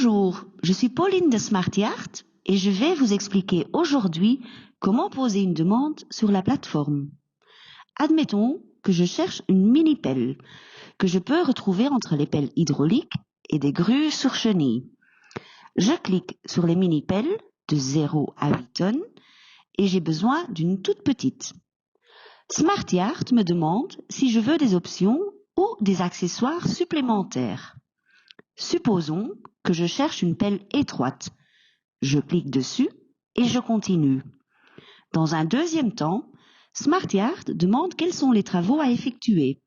Bonjour, je suis Pauline de SmartYard et je vais vous expliquer aujourd'hui comment poser une demande sur la plateforme. Admettons que je cherche une mini-pelle que je peux retrouver entre les pelles hydrauliques et des grues sur chenilles. Je clique sur les mini-pelles de 0 à 8 tonnes et j'ai besoin d'une toute petite. SmartYard me demande si je veux des options ou des accessoires supplémentaires. Supposons que je cherche une pelle étroite. Je clique dessus et je continue. Dans un deuxième temps, SmartYard demande quels sont les travaux à effectuer.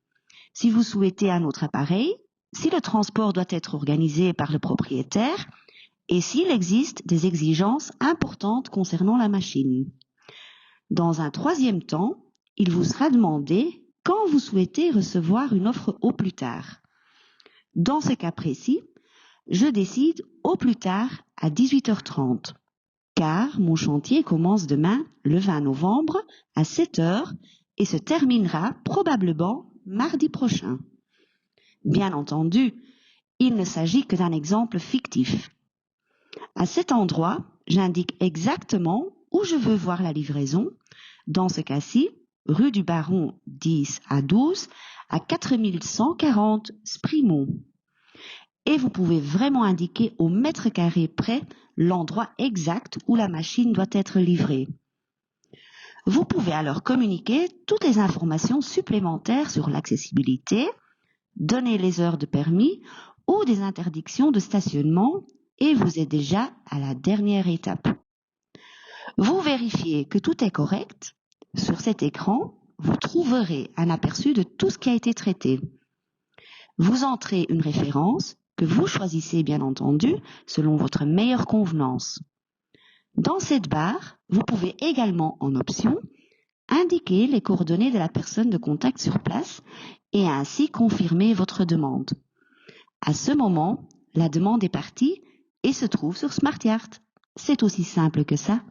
Si vous souhaitez un autre appareil, si le transport doit être organisé par le propriétaire et s'il existe des exigences importantes concernant la machine. Dans un troisième temps, il vous sera demandé quand vous souhaitez recevoir une offre au plus tard. Dans ce cas précis, je décide au plus tard à 18h30, car mon chantier commence demain, le 20 novembre, à 7h et se terminera probablement mardi prochain. Bien entendu, il ne s'agit que d'un exemple fictif. À cet endroit, j'indique exactement où je veux voir la livraison. Dans ce cas-ci, rue du Baron 10 à 12 à 4140 Sprimont. Et vous pouvez vraiment indiquer au mètre carré près l'endroit exact où la machine doit être livrée. Vous pouvez alors communiquer toutes les informations supplémentaires sur l'accessibilité, donner les heures de permis ou des interdictions de stationnement et vous êtes déjà à la dernière étape. Vous vérifiez que tout est correct. Sur cet écran, vous trouverez un aperçu de tout ce qui a été traité. Vous entrez une référence que vous choisissez bien entendu selon votre meilleure convenance. Dans cette barre, vous pouvez également en option indiquer les coordonnées de la personne de contact sur place et ainsi confirmer votre demande. À ce moment, la demande est partie et se trouve sur SmartYard. C'est aussi simple que ça.